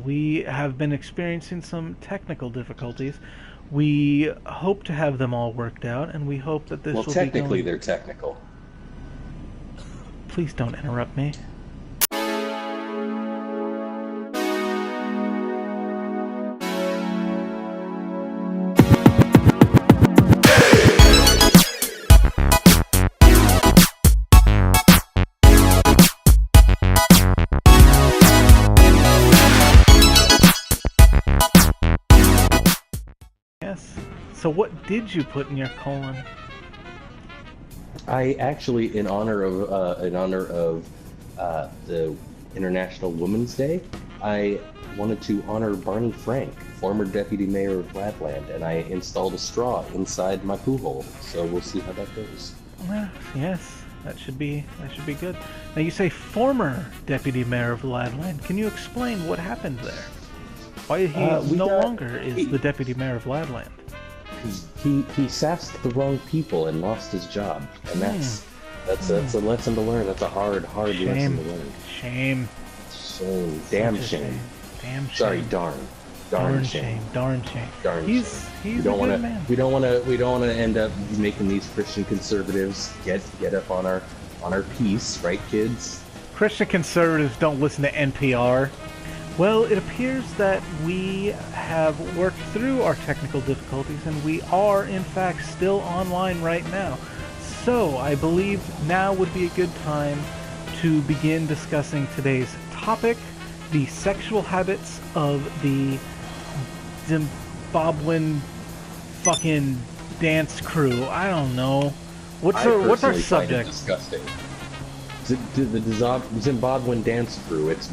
We have been experiencing some technical difficulties. We hope to have them all worked out, and we hope that this Well, will be technically, going... they're technical. Please don't interrupt me. Yes. So what did you put in your colon? I actually, in honor of the International Women's Day, I wanted to honor Barney Frank, former deputy mayor of Flatland, and I installed a straw inside my poo hole. So we'll see how that goes. Yes, that should be good. Now you say former deputy mayor of Ladland. Can you explain what happened there? Why he no longer is the deputy mayor of Ladland? He sassed the wrong people and lost his job, and that's a lesson to learn. That's a hard lesson to learn. Shame. Damn shame. Damn shame. Sorry, darn shame. Darn shame. He's a good man. We don't want to end up making these Christian conservatives get up on our piece, right, kids? Christian conservatives don't listen to NPR. Well, it appears that we have worked through our technical difficulties, and we are, in fact, still online right now. So, I believe now would be a good time to begin discussing today's topic, the sexual habits of the Zimbabwean fucking dance crew. I don't know. What's our subject? Disgusting. The Zimbabwean dance crew. It's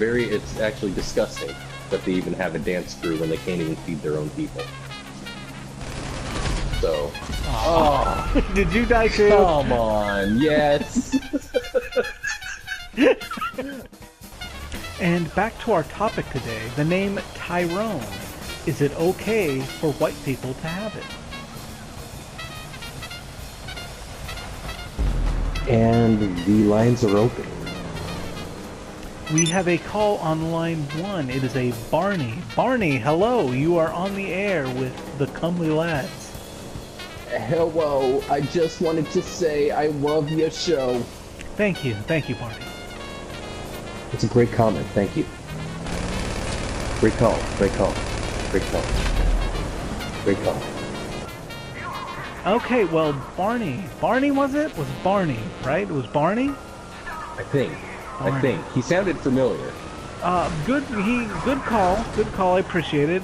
actually disgusting that they even have a dance crew when they can't even feed their own people. So. Oh. Did you die too? Come on, yes. And back to our topic today, the name Tyrone. Is it okay for white people to have it? And the lines are open. We have a call on line 1. It is a Barney. Barney, hello. You are on the air with the Comely Lads. Hello. I just wanted to say I love your show. Thank you, Barney. It's a great comment. Thank you. Great call. Okay, well, Barney was it? Was Barney, right? It was Barney? I think. He sounded familiar. Good call. I appreciate it.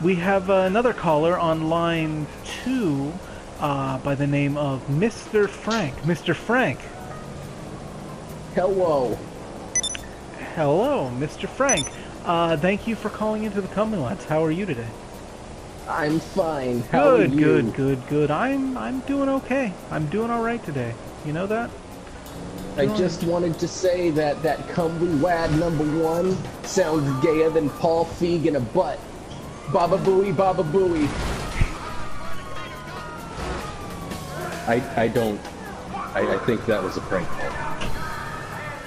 We have another caller on line 2 by the name of Mr. Frank. Mr. Frank. Hello. Hello, Mr. Frank. Thank you for calling into the Comely Lads. How are you today? I'm fine. How are you? Good. I'm doing okay. I'm doing all right today. You know that? I just wanted to say that Comely Lad #1 sounds gayer than Paul Feig in a butt. Baba booey, baba booey. I think that was a prank call.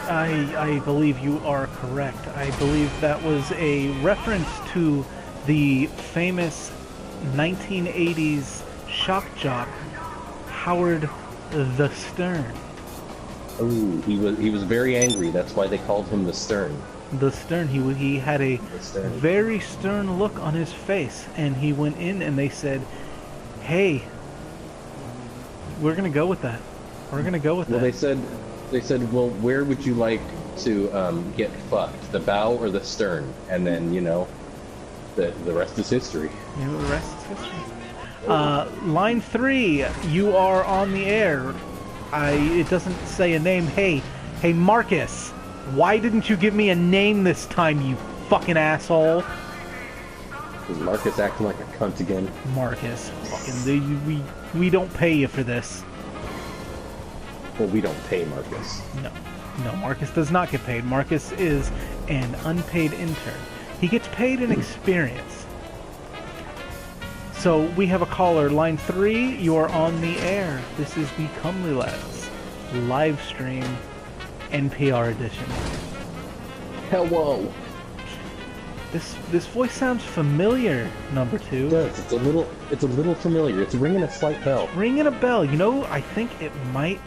I believe you are correct. I believe that was a reference to the famous 1980s shock jock Howard the Stern. Oh, he was very angry. That's why they called him the Stern. The Stern. He had a very stern look on his face, and he went in and they said, "Hey, we're gonna go with that. We're gonna go with that." Well, they said, well, where would you like to get fucked, the bow or the stern? And then the rest is history. Yeah, the rest is history. Line 3, you are on the air. It doesn't say a name. Hey, Marcus, why didn't you give me a name this time, you fucking asshole? Is Marcus acting like a cunt again? Marcus, fucking, we don't pay you for this. Well, we don't pay Marcus. No, Marcus does not get paid. Marcus is an unpaid intern. He gets paid in experience. So we have a caller, line 3, you're on the air. This is the Comely Lads live stream NPR edition. Hello. This voice sounds familiar, number two. It does. It's a little familiar. It's ringing a slight bell. Ringing a bell. You know, I think it might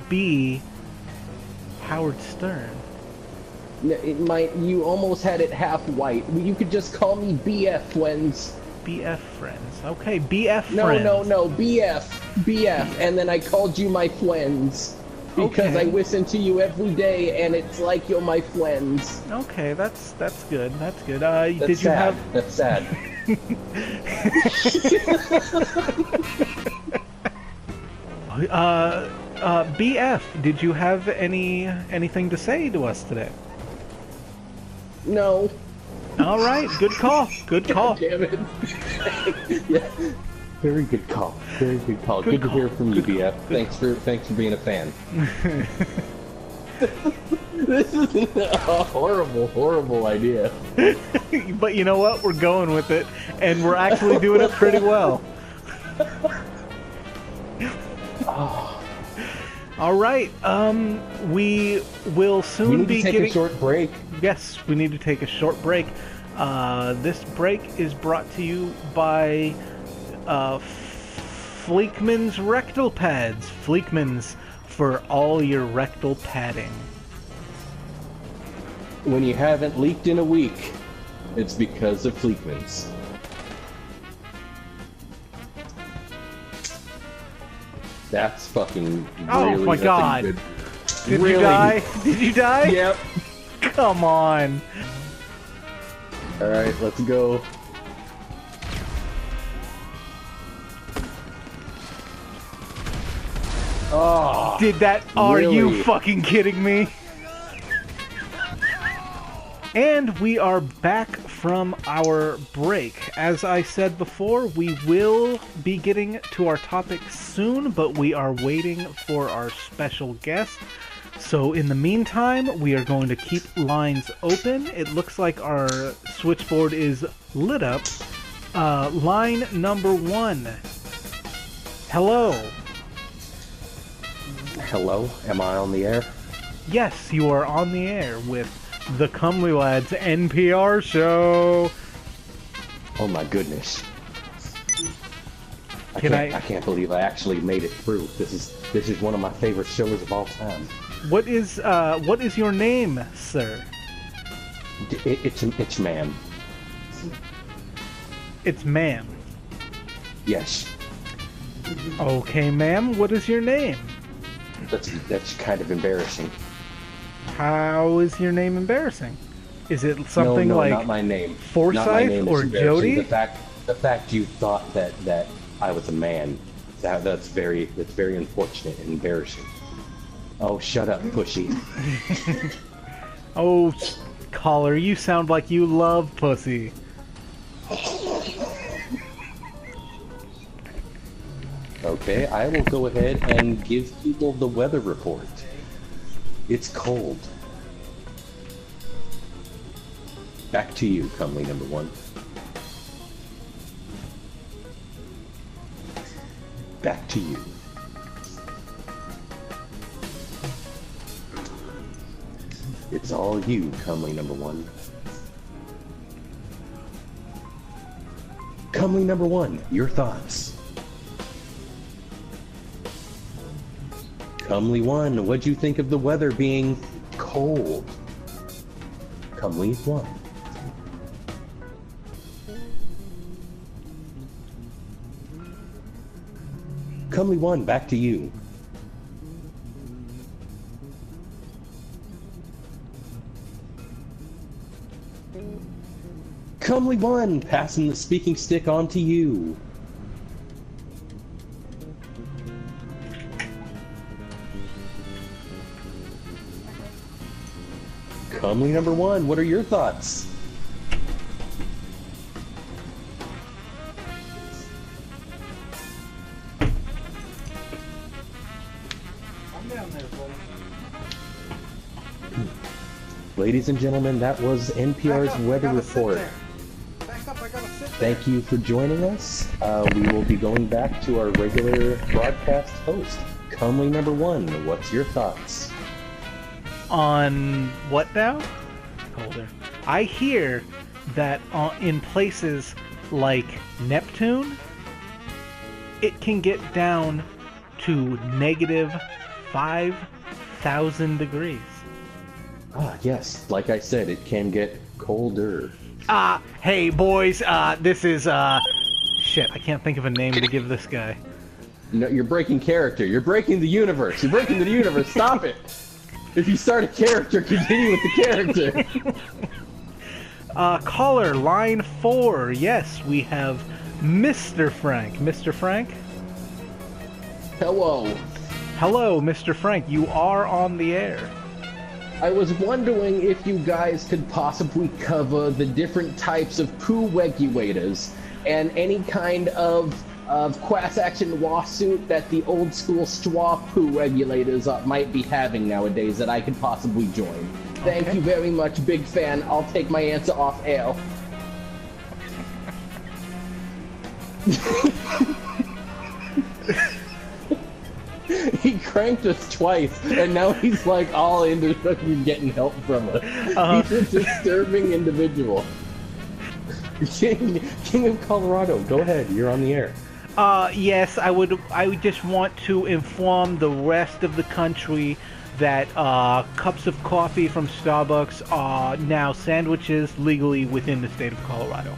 be Howard Stern. It might. You almost had it half white. You could just call me BF friends. BF friends. Okay, BF No, friends. no, BF, and then I called you my friends because Okay. I listen to you every day, and it's like you're my friends. Okay, that's good. That's good. That's Did you sad. have? That's sad. BF, did you have anything to say to us today? No. All right, good call. Good call. Damn it. Yeah. Very good call. Very good call. Good Good to call. hear from you, Good BF. Thanks for being a fan. This is a horrible idea. But you know what? We're going with it, and we're actually doing it pretty well. All right. We will soon We need be to take getting. a short break. Yes, we need to take a short break. This break is brought to you by Fleekman's Rectal Pads. Fleekman's for all your rectal padding. When you haven't leaked in a week, it's because of Fleekman's. That's fucking Oh really, my that's a God. good- Did you really- die? Did you die? Yep. Come on. Alright, let's go. Oh, Did that? Are you Really? fucking kidding me? And we are back from our break. As I said before, we will be getting to our topic soon, but we are waiting for our special guest. So in the meantime, we are going to keep lines open. It looks like our switchboard is lit up. Line number 1. Hello. hello? Am I on the air? Yes, you are on the air with the Comely Lads NPR show. Oh my goodness. Can I can't believe I actually made it through. This is one of my favorite shows of all time. What is your name, sir? It's ma'am. It's ma'am. Yes. Okay, ma'am, what is your name? That's kind of embarrassing. How is your name embarrassing? Is it something no, like not my name. Forsyth Not my name is or embarrassing. Jody? The fact you thought that I was a man, that's very unfortunate and embarrassing. Oh, shut up, pushy. Oh, caller, you sound like you love pussy. Okay, I will go ahead and give people the weather report. It's cold. Back to you, comely number 1. Back to you. It's all you, comely number 1. Comely number 1, your thoughts. Comely 1, what'd you think of the weather being cold? Comely 1. Comely 1, back to you. Comely 1, passing the speaking stick on to you. Comely number 1, what are your thoughts? I'm down there, buddy. Ladies and gentlemen, that was NPR's weather report. Back up, I gotta sit there. Thank you for joining us. We will be going back to our regular broadcast host. Comely number 1, what's your thoughts? On what now? Colder. I hear that in places like Neptune, it can get down to negative 5,000 degrees. Ah, yes. Like I said, it can get colder. Hey boys, this is, shit, I can't think of a name to give this guy. No, you're breaking character. You're breaking the universe. You're breaking the universe. Stop it. If you start a character, continue with the character. Caller, line 4. Yes, we have Mr. Frank. Mr. Frank? Hello. Hello, Mr. Frank. You are on the air. I was wondering if you guys could possibly cover the different types of poo regulators and any kind of class action lawsuit that the old school straw poo regulators might be having nowadays that I could possibly join. Thank you very much, big fan. I'll take my answer off air. He cranked us twice, and now he's like all into getting help from us. He's a disturbing individual. King of Colorado, go ahead. You're on the air. Yes, I would just want to inform the rest of the country that cups of coffee from Starbucks are now sandwiches legally within the state of Colorado.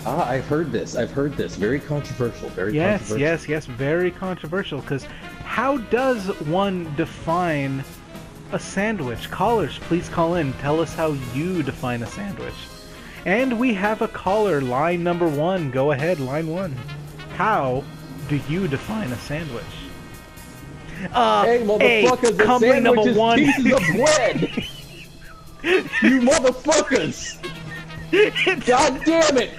I've heard this. Very controversial. Yes, very controversial. Because how does one define a sandwich? Callers, please call in. Tell us how you define a sandwich. And we have a caller, line number 1. Go ahead, line 1. How do you define a sandwich? Hey, motherfuckers, a sandwich number is 1. pieces of bread! You motherfuckers! God damn it!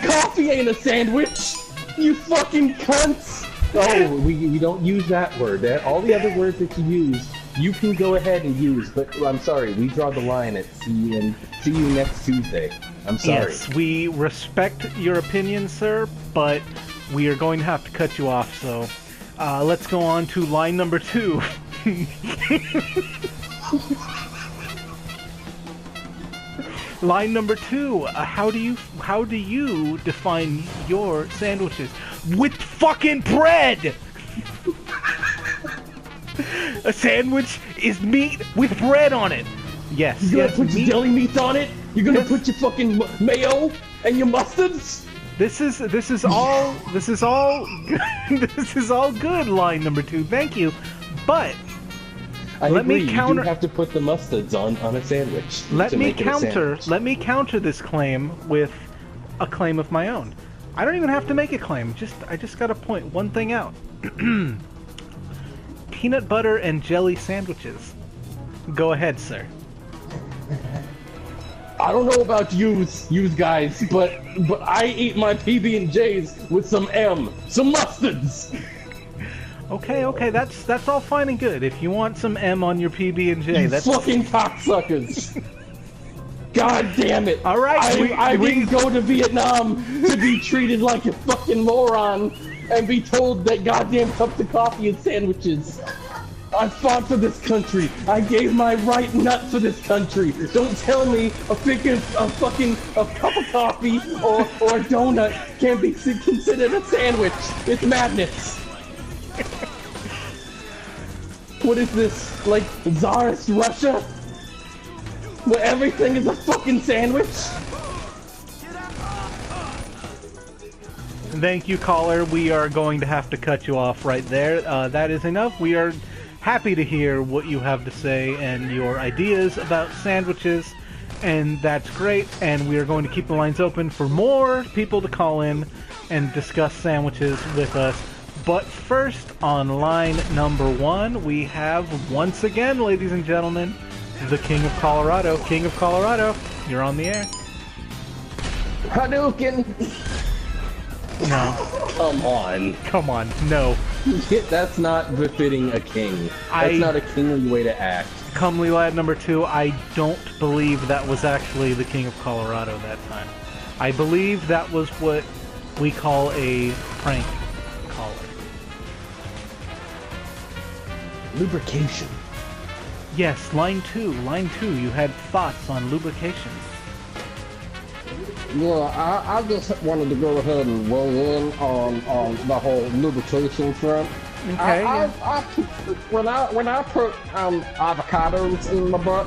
Coffee ain't a sandwich! You fucking cunts! Oh, we don't use that word. All the other words that you use, you can go ahead and use, but I'm sorry, we draw the line at see you next Tuesday. I'm sorry. Yes, we respect your opinion, sir, but we are going to have to cut you off, so let's go on to line number 2. Line number 2. How do you define your sandwiches? With fucking bread. A sandwich is meat with bread on it. Yes. You're gonna put your deli meat on it? You're gonna put your fucking mayo and your mustards? This is all this is all good. Line number 2. Thank you, but. Let me counter. You do have to put the mustards on a sandwich. Let me counter this claim with a claim of my own. I don't even have to make a claim. I just gotta point one thing out. Peanut butter and jelly sandwiches. Go ahead, sir. I don't know about you guys, but I eat my PB&Js with some mustards. Okay, that's all fine and good. If you want some M on your PB&J, that's fucking cocksuckers. God damn it! All right, I didn't go to Vietnam to be treated like a fucking moron and be told that goddamn cups of coffee and sandwiches. I fought for this country. I gave my right nut for this country. Don't tell me a cup of coffee or a donut can't be considered a sandwich. It's madness. What is this, like Tsarist Russia? Where everything is a fucking sandwich? Thank you, caller. We are going to have to cut you off right there. That is enough. We are happy to hear what you have to say and your ideas about sandwiches, and that's great. And we are going to keep the lines open for more people to call in and discuss sandwiches with us. But first, on line number 1, we have, once again, ladies and gentlemen, the King of Colorado. King of Colorado, you're on the air. Hadouken! No. Come on, no. That's not befitting a king. That's not a kingly way to act. Comely lad number 2, I don't believe that was actually the King of Colorado that time. I believe that was what we call a prank caller. Lubrication. Yes, line 2, you had thoughts on lubrication. Yeah, I just wanted to go ahead and weigh in on the whole lubrication front. Okay. When I put avocados in my butt,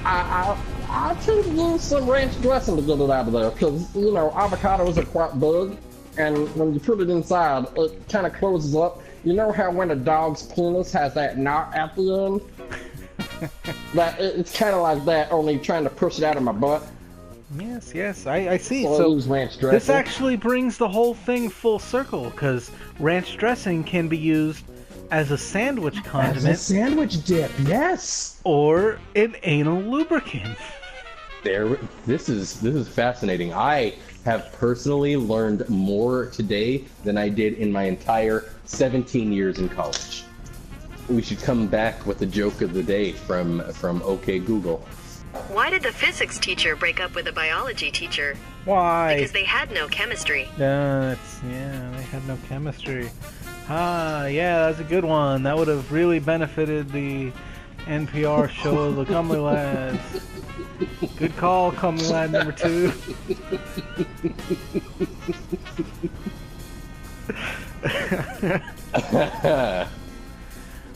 I tend to use some ranch dressing to get it out of there because avocados are quite big, and when you put it inside, it kind of closes up. You know how when a dog's penis has that knot at the end? It's kind of like that, only trying to push it out of my butt. Yes, I see. So I use ranch dressing. This actually brings the whole thing full circle, because ranch dressing can be used as a sandwich condiment. As a sandwich dip, yes. Or an anal lubricant. This is fascinating. I have personally learned more today than I did in my entire 17 years in college. We should come back with the joke of the day from OK Google. Why did the physics teacher break up with the biology teacher? Why? Because they had no chemistry. They had no chemistry. Yeah, that's a good one. That would have really benefited the NPR show, The Comely Lads. Good call, Comely Lad number 2.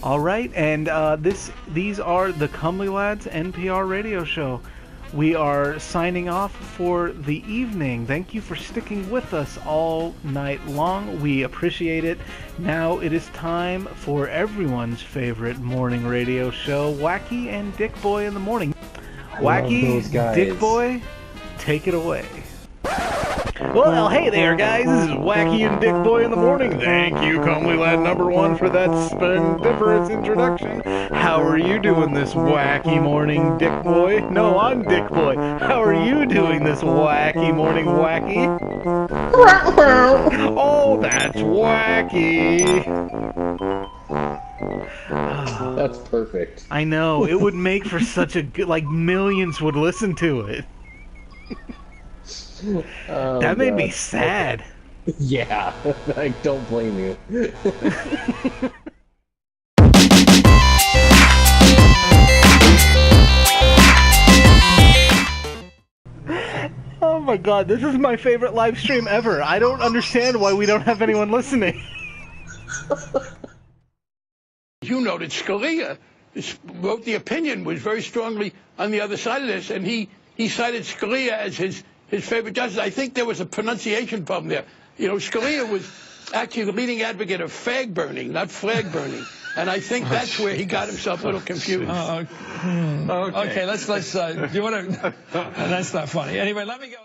All right, and these are the Comely Lads NPR radio show. We are signing off for the evening. Thank you for sticking with us all night long. We appreciate it. Now it is time for everyone's favorite morning radio show, Wacky and Dick Boy in the Morning. Wacky, Dick Boy, take it away. Well, hey there, guys. This is Wacky and Dick Boy in the Morning. Thank you, Comely Lad number 1, for that splendiferous introduction. How are you doing this wacky morning, Dick Boy? No, I'm Dick Boy. How are you doing this wacky morning, Wacky? Oh, that's wacky. That's perfect. I know. It would make for such a good, millions would listen to it. That made me sad. Yeah, I don't blame you. Oh my god, this is my favorite live stream ever. I don't understand why we don't have anyone listening. You know that Scalia wrote the opinion, was very strongly on the other side of this, and he cited Scalia as his favorite justice. I think there was a pronunciation problem there. Scalia was actually the leading advocate of fag burning, not flag burning. And I think that's where he got himself a little confused. Okay, let's do you want to... That's not funny. Anyway, let me go.